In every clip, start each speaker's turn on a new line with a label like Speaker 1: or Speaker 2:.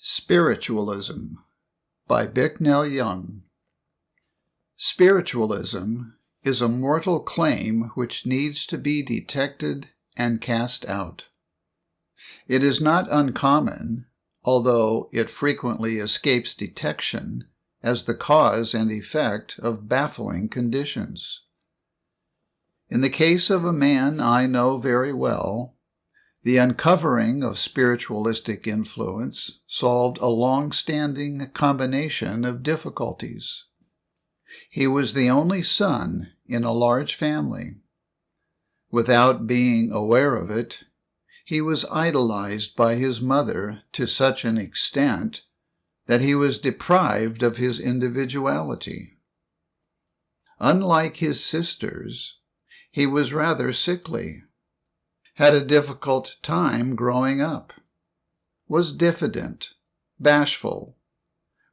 Speaker 1: Spiritualism by Bicknell Young. Spiritualism is a mortal claim which needs to be detected and cast out. It is not uncommon, although it frequently escapes detection as the cause and effect of baffling conditions. In the case of a man I know very well, the uncovering of spiritualistic influence solved a long-standing combination of difficulties. He was the only son in a large family. Without being aware of it, he was idolized by his mother to such an extent that he was deprived of his individuality. Unlike his sisters, he was rather sickly, had a difficult time growing up, was diffident, bashful,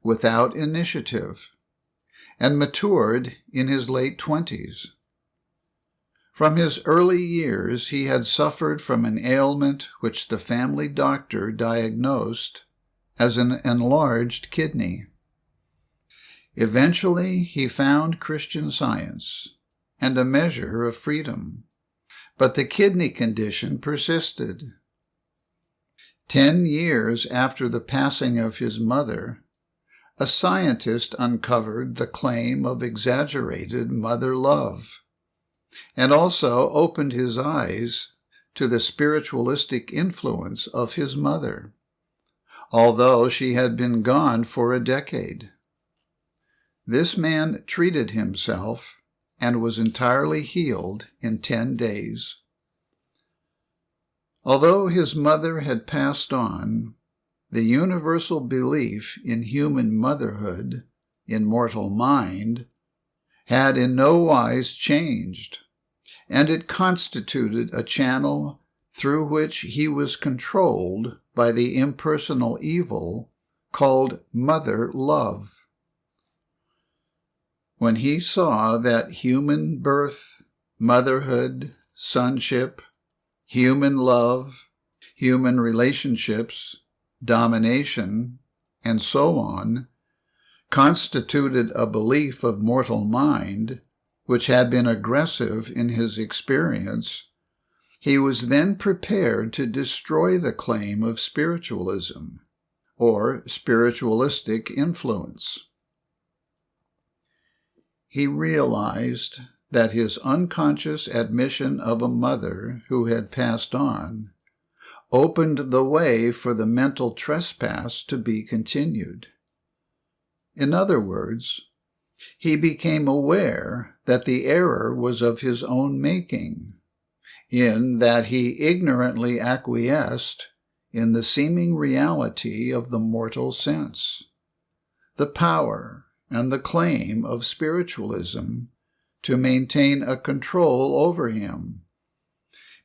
Speaker 1: without initiative, and matured in his late 20s. From his early years, he had suffered from an ailment which the family doctor diagnosed as an enlarged kidney. Eventually, he found Christian Science and a measure of freedom, but the kidney condition persisted. 10 years after the passing of his mother, a scientist uncovered the claim of exaggerated mother love, and also opened his eyes to the spiritualistic influence of his mother, although she had been gone for a decade. This man treated himself and was entirely healed in 10 days. Although his mother had passed on, the universal belief in human motherhood, in mortal mind, had in no wise changed, and it constituted a channel through which he was controlled by the impersonal evil called mother love. When he saw that human birth, motherhood, sonship, human love, human relationships, domination, and so on, constituted a belief of mortal mind which had been aggressive in his experience, he was then prepared to destroy the claim of spiritualism, or spiritualistic influence. He realized that his unconscious admission of a mother who had passed on opened the way for the mental trespass to be continued. In other words, he became aware that the error was of his own making, in that he ignorantly acquiesced in the seeming reality of the mortal sense, the power and the claim of spiritualism to maintain a control over him,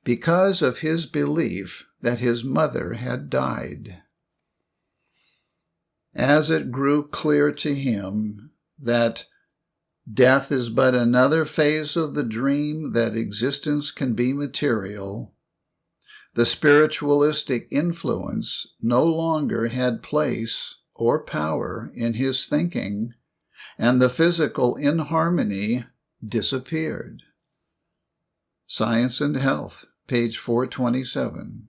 Speaker 1: because of his belief that his mother had died. As it grew clear to him that death is but another phase of the dream that existence can be material, the spiritualistic influence no longer had place or power in his thinking, and the physical inharmony disappeared. Science and Health, page 427.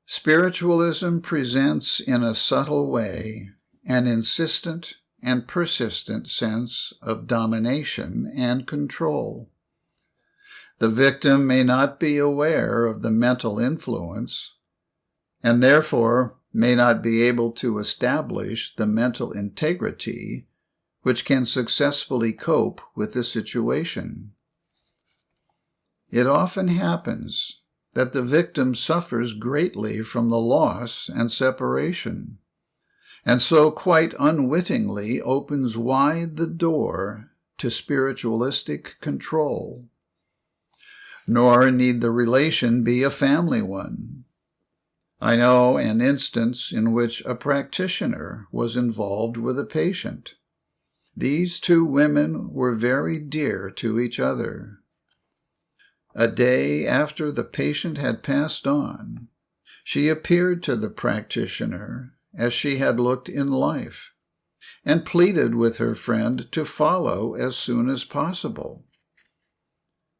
Speaker 1: Spiritualism presents in a subtle way an insistent and persistent sense of domination and control. The victim may not be aware of the mental influence, and therefore may not be able to establish the mental integrity which can successfully cope with the situation. It often happens that the victim suffers greatly from the loss and separation, and so quite unwittingly opens wide the door to spiritualistic control. Nor need the relation be a family one. I know an instance in which a practitioner was involved with a patient. These two women were very dear to each other. A day after the patient had passed on, She appeared to the practitioner as she had looked in life, and pleaded with her friend to follow as soon as possible.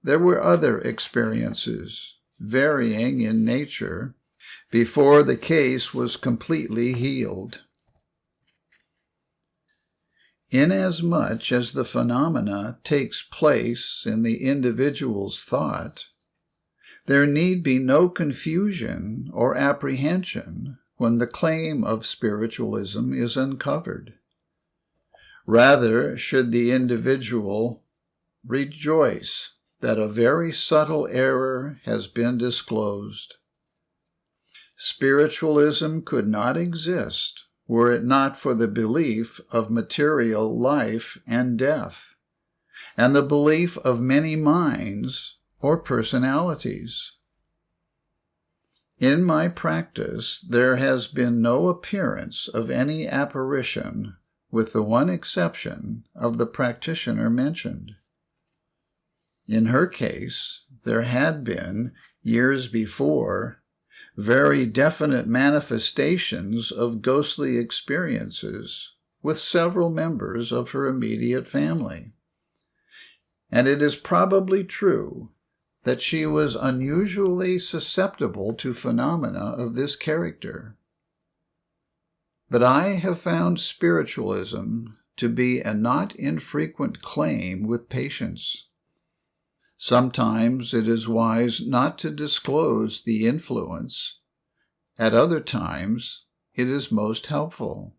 Speaker 1: There were other experiences, varying in nature, before the case was completely healed. Inasmuch as the phenomena takes place in the individual's thought, there need be no confusion or apprehension when the claim of spiritualism is uncovered. Rather should the individual rejoice that a very subtle error has been disclosed. Spiritualism could not exist were it not for the belief of material life and death, and the belief of many minds or personalities. In my practice, there has been no appearance of any apparition, with the one exception of the practitioner mentioned. In her case, there had been, years before, very definite manifestations of ghostly experiences with several members of her immediate family. And it is probably true that she was unusually susceptible to phenomena of this character. But I have found spiritualism to be a not infrequent claim with patients. Sometimes it is wise not to disclose the influence. At other times, it is most helpful.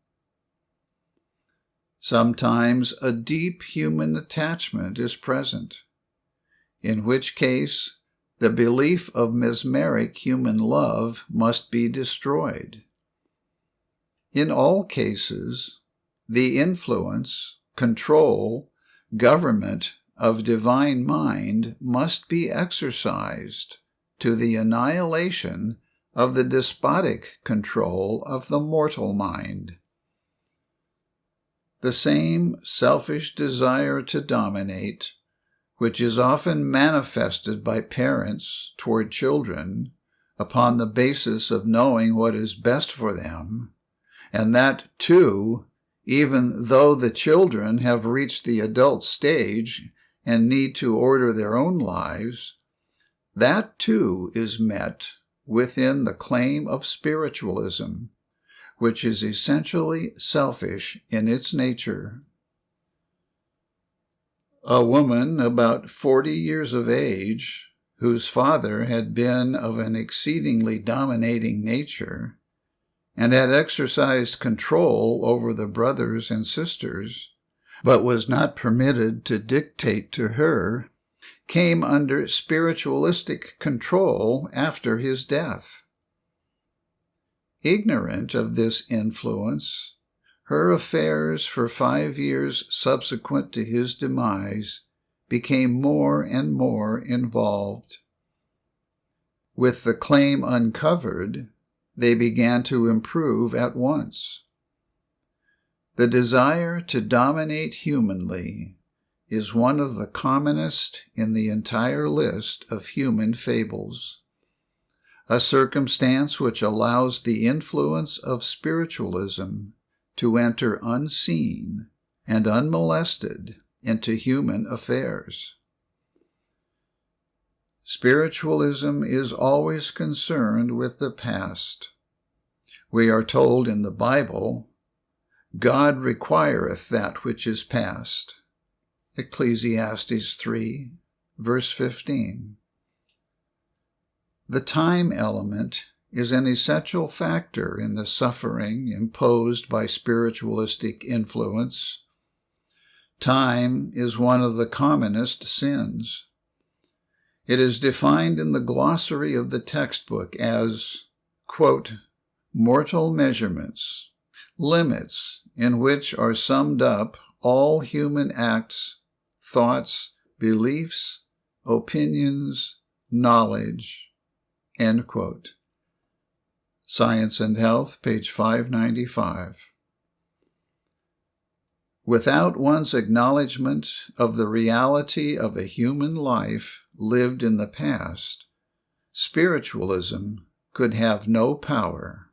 Speaker 1: Sometimes a deep human attachment is present, in which case the belief of mesmeric human love must be destroyed. In all cases, the influence, control, government of divine mind must be exercised to the annihilation of the despotic control of the mortal mind. The same selfish desire to dominate, which is often manifested by parents toward children upon the basis of knowing what is best for them, and that, too, even though the children have reached the adult stage and need to order their own lives, that too is met within the claim of spiritualism, which is essentially selfish in its nature. A woman about 40 years of age, whose father had been of an exceedingly dominating nature and had exercised control over the brothers and sisters, but was not permitted to dictate to her, came under spiritualistic control after his death. Ignorant of this influence, her affairs for 5 years subsequent to his demise became more and more involved. With the claim uncovered, they began to improve at once. The desire to dominate humanly is one of the commonest in the entire list of human fables, a circumstance which allows the influence of spiritualism to enter unseen and unmolested into human affairs. Spiritualism is always concerned with the past. We are told in the Bible, God requireth that which is past. Ecclesiastes 3, verse 15. The time element is an essential factor in the suffering imposed by spiritualistic influence. Time is one of the commonest sins. It is defined in the glossary of the textbook as, quote, mortal measurements, limits in which are summed up all human acts, thoughts, beliefs, opinions, knowledge, end quote. Science and Health, page 595. Without one's acknowledgement of the reality of a human life lived in the past, spiritualism could have no power